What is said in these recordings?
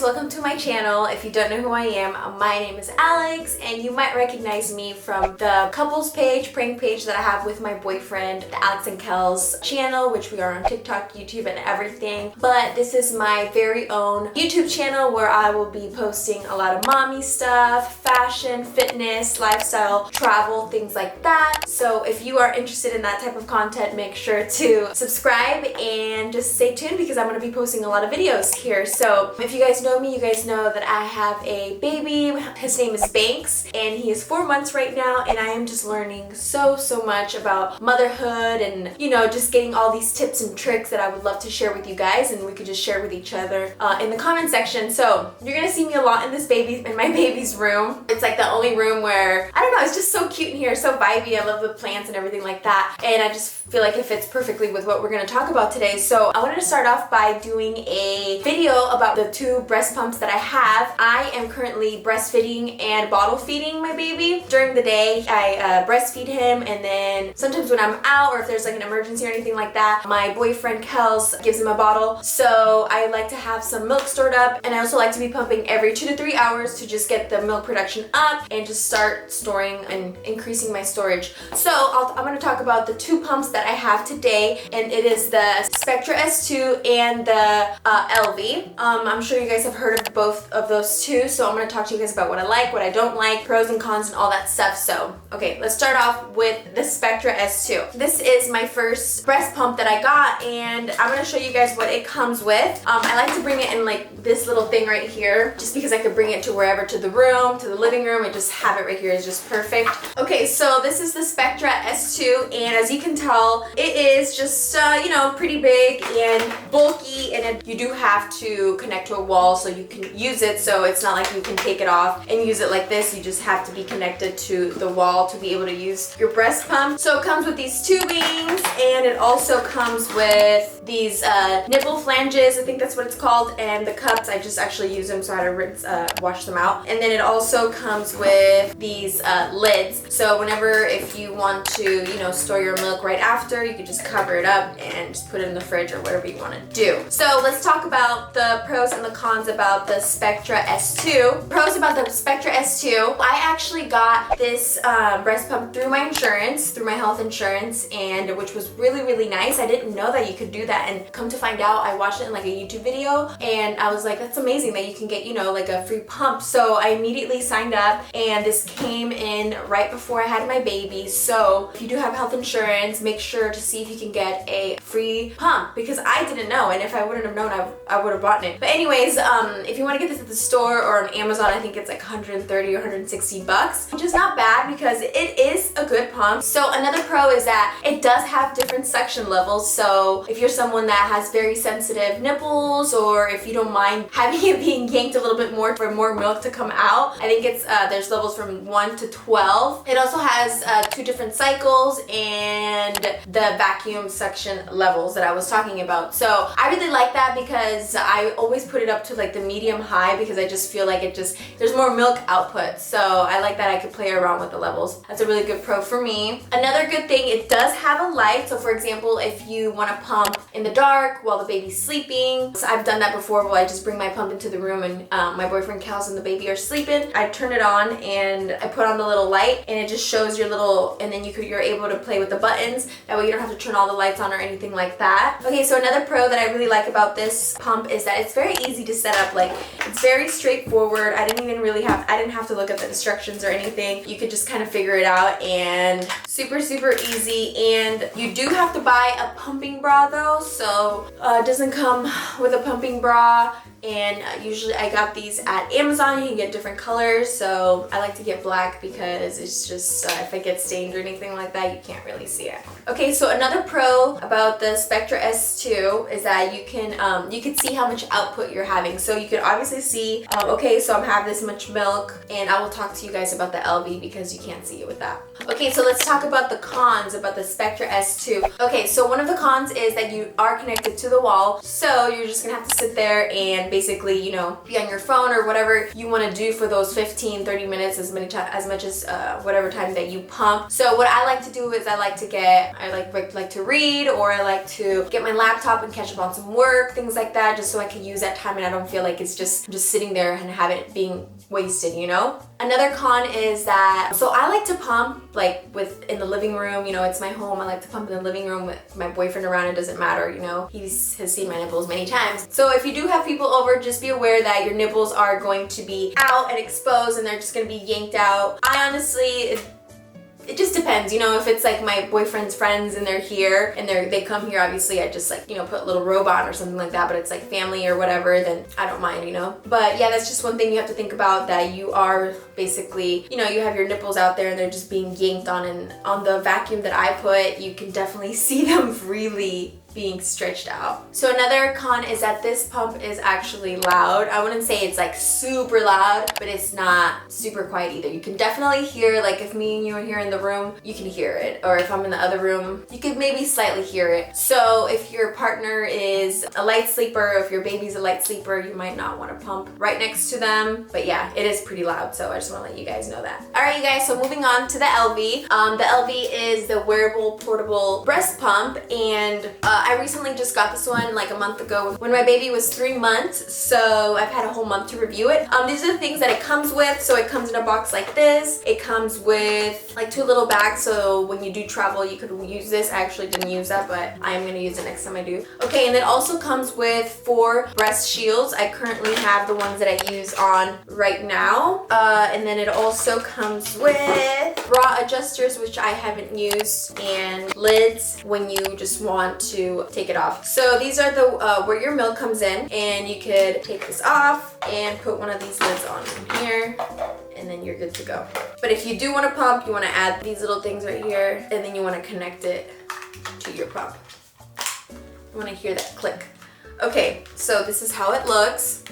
welcome to my channel. If you don't know who I am, my name is Alex and you might recognize me from the couples page, prank page that I have with my boyfriend, the Alex and Kel's channel, which we are on TikTok, YouTube, and everything. But this is my very own YouTube channel where I will be posting a lot of mommy stuff, fashion, fitness, lifestyle, travel, things like that. So if you are interested in that type of content, make sure to subscribe and just stay tuned because I'm going to be posting a lot of videos here. So if you guys know me, you guys know that I have a baby. His name is Banks and he is 4 months right now, and I am just learning so much about motherhood and, you know, just getting all these tips and tricks that I would love to share with you guys, and we could just share with each other in the comment section. So you're gonna see me a lot in my baby's room. It's like the only room where, I don't know, it's just so cute in here, so vibey. I love the plants and everything like that, and I just feel like it fits perfectly with what we're gonna talk about today. So I wanted to start off by doing a video about the 2 breast pumps that I have. I am currently breastfeeding and bottle feeding my baby. During the day, I breastfeed him, and then sometimes when I'm out or if there's like an emergency or anything like that, my boyfriend Kels gives him a bottle. So I like to have some milk stored up, and I also like to be pumping every 2 to 3 hours to just get the milk production up and just start storing and increasing my storage. So I'm going to talk about the 2 pumps that I have today, and it is the Spectra S2 and the Elvie. I'm sure you guys have heard of both of those 2, so I'm going to talk to you guys about what I like, what I don't like, pros and cons, and all that stuff. So, okay, let's start off with the Spectra S2. This is my first breast pump that I got, and I'm going to show you guys what it comes with. I like to bring it in like this little thing right here, just because I could bring it to wherever, to the room, to the living room, and just have it right here is just perfect. Okay, so this is the Spectra S2, and as you can tell, it is just, you know, pretty big and bulky, and you do have to connect to a wall so you can use it. So it's not like you can take it off and use it like this. You just have to be connected to the wall to be able to use your breast pump. So it comes with these tubings, and it also comes with these nipple flanges, I think that's what it's called, and the cups. I just actually use them, so I had to rinse, wash them out. And then it also comes with these lids. So whenever, if you want to, you know, store your milk right after, you can just cover it up and just put it in the fridge or whatever you want to do. So let's talk about the pros and the cons about the Spectra S2. Pros about the Spectra S2. I actually got this breast pump through my insurance, through my health insurance, and which was really nice. I didn't know that you could do that, and come to find out, I watched it in like a YouTube video, and I was like, that's amazing that you can get, you know, like a free pump. So I immediately signed up, and this came in right before I had my baby. So if you do have health insurance, make sure to see if you can get a free pump, because I didn't know, and if I wouldn't have known, I would have bought it. But anyways, if you want to get this at the store or on Amazon, I think it's like 130 or 160 bucks, which is not bad because it is a good pump. So another pro is that it does have different suction levels. So if you're someone that has very sensitive nipples, or if you don't mind having it being yanked a little bit more for more milk to come out, I think it's there's levels from 1 to 12. It also has 2 different cycles and the vacuum suction levels that I was talking about. So I really like that because I always put it up to like the medium high, because I just feel like there's more milk output. So I like that I could play around with the levels. That's a really good pro for me. Another good thing, it does have a light. So for example, if you want to pump in the dark while the baby's sleeping, so I've done that before, where I just bring my pump into the room and my boyfriend Kels and the baby are sleeping. I turn it on and I put on the little light, and it just shows your little, and then you're able to play with the buttons. That way you don't have to turn all the lights on or anything like that. Okay, so another pro that I really like about this pump is that it's very easy to set up. Like, it's very straightforward. I didn't have to look at the instructions or anything. You could just kind of figure it out, and super easy. And you do have to buy a pumping bra though, so it doesn't come with a pumping bra. And usually I got these at Amazon. You can get different colors, so I like to get black because it's just if it gets stained or anything like that, you can't really see it. Okay, so another pro about the Spectra S2 is that you can see how much output you're having. So you can obviously see, okay, so I'm having this much milk, and I will talk to you guys about the Elvie because you can't see it with that. Okay, so let's talk about the cons about the Spectra S2. Okay, so one of the cons is that you are connected to the wall, so you're just gonna have to sit there and basically, you know, be on your phone or whatever you want to do for those 15-30 minutes, as much as whatever time that you pump. So what I like to do is I like to read, or I like to get my laptop and catch up on some work, things like that, just so I can use that time and I don't feel like it's just just sitting there and have it being wasted, you know? Another con is that, so I like to pump like in the living room, you know, it's my home. I like to pump in the living room with my boyfriend around. It doesn't matter, you know, he has seen my nipples many times. So if you do have people over, just be aware that your nipples are going to be out and exposed and they're just going to be yanked out. I honestly, it just depends, you know, if it's like my boyfriend's friends and they're here and they come here, obviously I just like, you know, put a little robe on or something like that, but it's like family or whatever, then I don't mind, you know. But yeah, that's just one thing you have to think about, that you are basically, you know, you have your nipples out there and they're just being yanked on, and on the vacuum that I put, you can definitely see them really being stretched out. So another con is that this pump is actually loud. I wouldn't say it's like super loud, but it's not super quiet either. You can definitely hear, like if me and you are here in the room, you can hear it. Or if I'm in the other room, you could maybe slightly hear it. So if your partner is a light sleeper, if your baby's a light sleeper, you might not want to pump right next to them. But yeah, it is pretty loud. So I just want to let you guys know that. All right, you guys, so moving on to the Elvie. The Elvie is the wearable portable breast pump, and I recently just got this one like a month ago when my baby was 3 months, so I've had a whole month to review it. These are the things that it comes with. So it comes in a box like this. It comes with like 2 little bags, so when you do travel you could use this. I actually didn't use that, but I am going to use it next time I do. Okay, and it also comes with 4 breast shields. I currently have the ones that I use on right now, and then it also comes with bra adjusters, which I haven't used, and lids when you just want to take it off. So these are the where your milk comes in, and you could take this off and put one of these lids on here, and then you're good to go. But if you do want to pump, you want to add these little things right here, and then you want to connect it to your pump. You want to hear that click. Okay, so this is how it looks.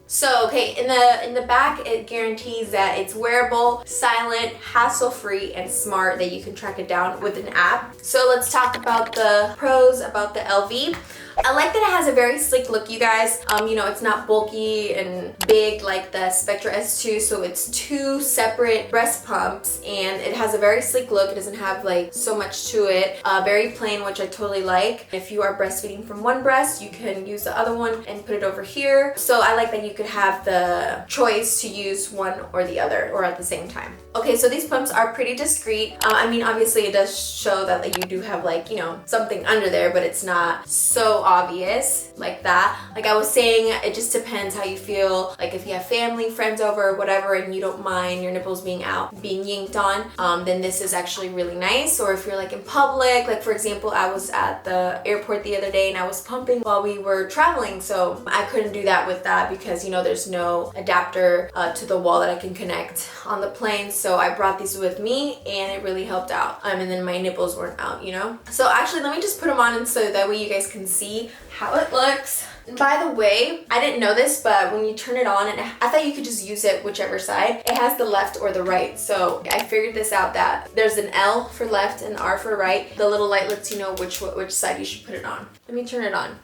So, okay, in the back, it guarantees that it's wearable, silent, hassle-free, and smart, that you can track it down with an app. So let's talk about the pros about the Elvie. I like that it has a very sleek look, you guys. You know, it's not bulky and big like the Spectra S2, so it's 2 separate breast pumps, and it has a very sleek look. It doesn't have like so much to it. Very plain, which I totally like. If you are breastfeeding from one breast, you can use the other one and put it over here. So I like that you could have the choice to use one or the other, or at the same time. Okay, so these pumps are pretty discreet. I mean, obviously it does show that like, you do have like, you know, something under there, but it's not so obvious like that. Like I was saying, it just depends how you feel. Like if you have family, friends over, or whatever, and you don't mind your nipples being out, being yanked on, then this is actually really nice. Or if you're like in public, like for example, I was at the airport the other day and I was pumping while we were traveling, so I couldn't do that with that because, you know, there's no adapter to the wall that I can connect on the plane. So I brought these with me and it really helped out. And then my nipples weren't out, you know? So actually, let me just put them on, and so that way you guys can see how it looks. And by the way, I didn't know this, but when you turn it on, and I thought you could just use it whichever side. It has the left or the right. So I figured this out, that there's an L for left and R for right. The little light lets you know which side you should put it on. Let me turn it on.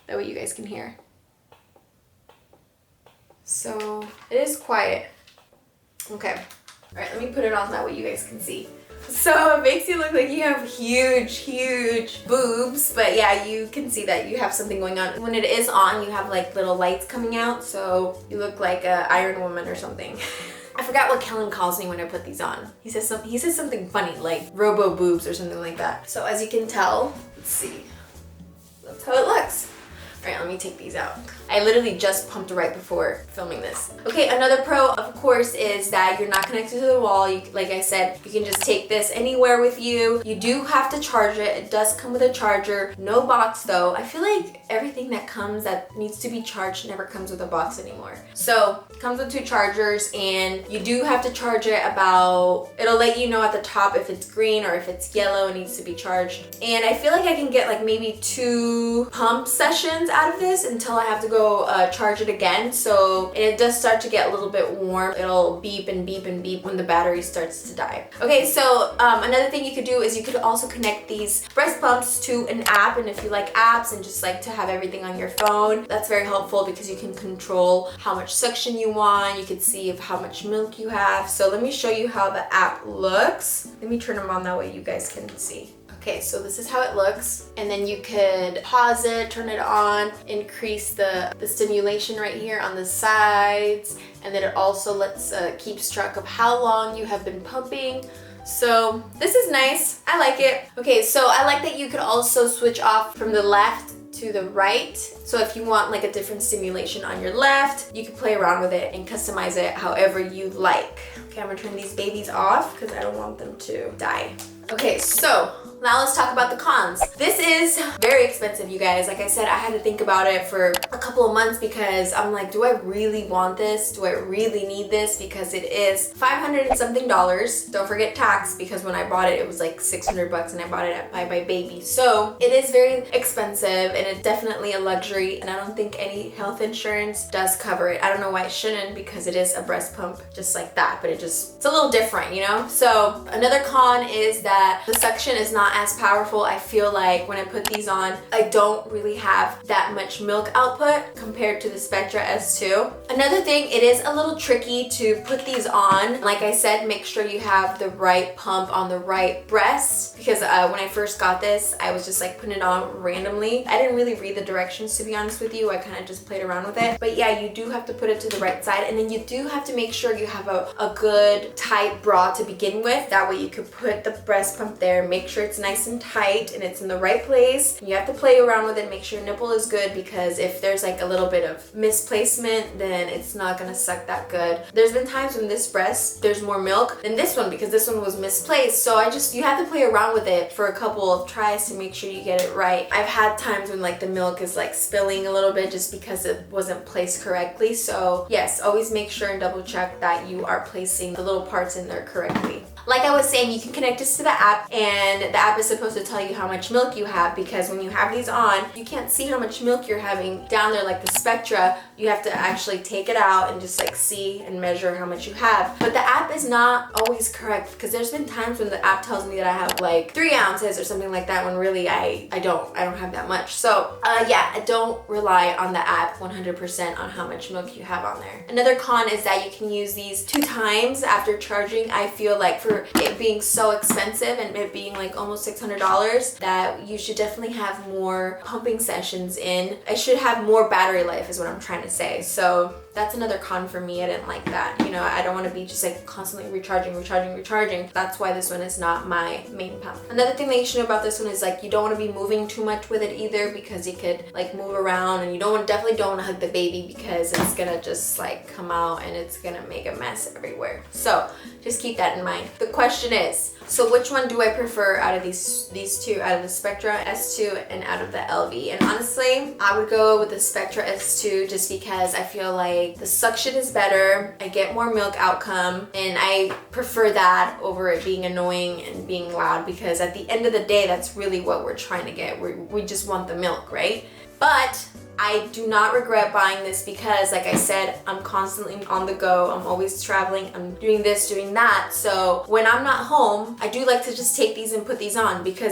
That way you guys can hear. So it is quiet. Okay. All right, let me put it on, that way you guys can see. So it makes you look like you have huge boobs, but yeah, you can see that you have something going on. When it is on, you have like little lights coming out, so you look like an Iron Woman or something. I forgot what Kellen calls me when I put these on. He says something funny, like robo boobs or something like that. So as you can tell, let's see, that's how it looks. All right, let me take these out. I literally just pumped right before filming this. Okay, another pro, of course, is that you're not connected to the wall. Like I said, you can just take this anywhere with you. You do have to charge it. It does come with a charger. No box though. I feel like everything that comes that needs to be charged never comes with a box anymore. So it comes with 2 chargers, and you do have to charge it it'll let you know at the top if it's green or if it's yellow and needs to be charged. And I feel like I can get like maybe 2 pump sessions out of this until I have to go charge it again. So it does start to get a little bit warm. It'll beep and beep and beep when the battery starts to die. Okay, so another thing you could do is you could also connect these breast pumps to an app. And if you like apps and just like to have everything on your phone, that's very helpful because you can control how much suction you want. You can see how much milk you have. So let me show you how the app looks. Let me turn them on, that way you guys can see. Okay, so this is how it looks. And then you could pause it, turn it on, increase the stimulation right here on the sides. And then it also keeps track of how long you have been pumping. So this is nice. I like it. Okay, so I like that you could also switch off from the left to the right. So if you want like a different stimulation on your left, you can play around with it and customize it however you like. Okay, I'm gonna turn these babies off because I don't want them to die. Okay, so now let's talk about the cons. This is very expensive, you guys. Like I said, I had to think about it for a couple of months because I'm like, do I really want this? Do I really need this? Because it is $500 and something. Don't forget tax, because when I bought it, it was like 600 bucks and I bought it at Buy by Baby. So it is very expensive and it's definitely a luxury, and I don't think any health insurance does cover it. I don't know why it shouldn't, because it is a breast pump just like that, but it's a little different, you know? So another con is that the suction is not as powerful. I feel like when I put these on, I don't really have that much milk output compared to the Spectra S2. Another thing, it is a little tricky to put these on. Like I said, make sure you have the right pump on the right breast, because when I first got this, I was just like putting it on randomly. I didn't really read the directions, to be honest with you. I kind of just played around with it. But yeah, you do have to put it to the right side, and then you do have to make sure you have a good tight bra to begin with. That way you could put the breast pump there, make sure it's nice and tight and it's in the right place. You have to play around with it, make sure your nipple is good, because if there's like a little bit of misplacement, then it's not gonna suck that good. There's been times when this breast, there's more milk than this one because this one was misplaced. So you have to play around with it for a couple of tries to make sure you get it right. I've had times when like the milk is like spilling a little bit just because it wasn't placed correctly. So yes, always make sure and double check that you are placing the little parts in there correctly. Like I was saying, you can connect this to the app, and the app is supposed to tell you how much milk you have, because when you have these on, you can't see how much milk you're having down there like the Spectra. You have to actually take it out and just like see and measure how much you have. But the app is not always correct, because there's been times when the app tells me that I have like 3 ounces or something like that, when really I don't have that much. So yeah, I don't rely on the app 100% on how much milk you have on there. Another con is that you can use these 2 times after charging. I feel like for it being so expensive and it being like almost $600, that you should definitely have more pumping sessions in. I should have more battery life is what I'm trying to say. So that's another con for me. I didn't like that. You know, I don't want to be just like constantly recharging. That's why this one is not my main pump. Another thing that you should know about this one is like you don't want to be moving too much with it either, because you could like move around, and you definitely don't want to hug the baby, because it's gonna just like come out and it's gonna make a mess everywhere. So just keep that in mind. The question is, so which one do I prefer out of these two, out of the Spectra S2 and out of the Elvie? And honestly, I would go with the Spectra S2 just because I feel like the suction is better, I get more milk outcome, and I prefer that over it being annoying and being loud, because at the end of the day, that's really what we're trying to get. We just want the milk, right? But I do not regret buying this, because like I said, I'm constantly on the go. I'm always traveling. I'm doing this, doing that. So when I'm not home, I do like to just take these and put these on, because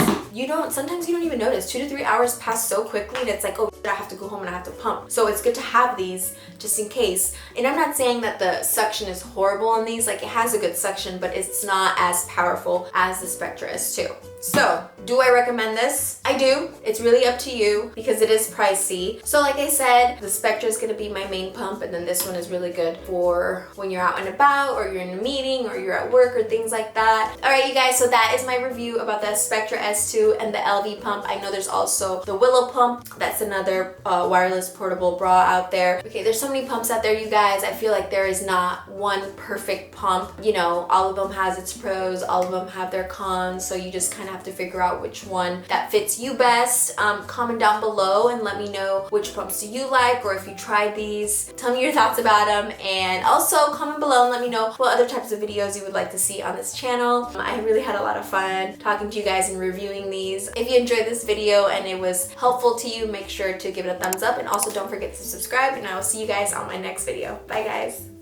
sometimes you don't even notice. 2 to 3 hours pass so quickly, and it's like, oh, I have to go home and I have to pump. So it's good to have these just in case. And I'm not saying that the suction is horrible on these. Like, it has a good suction, but it's not as powerful as the Spectra S2. So, do I recommend this? I do. It's really up to you, because it is pricey. So like I said, the Spectra is going to be my main pump, and then this one is really good for when you're out and about, or you're in a meeting, or you're at work, or things like that. Alright you guys, so that is my review about the Spectra S2 and the Elvie pump. I know there's also the Willow pump. That's another wireless portable bra out there. Okay, there's so many pumps out there, you guys. I feel like there is not one perfect pump. You know, all of them has its pros, all of them have their cons, so you just kind of have to figure out which one that fits you best. Comment down below and let me know which pumps do you like, or if you tried these. Tell me your thoughts about them, and also comment below and let me know what other types of videos you would like to see on this channel. I really had a lot of fun talking to you guys and reviewing these. If you enjoyed this video and it was helpful to you, make sure to give it a thumbs up, and also don't forget to subscribe, and I will see you guys on my next video. Bye guys.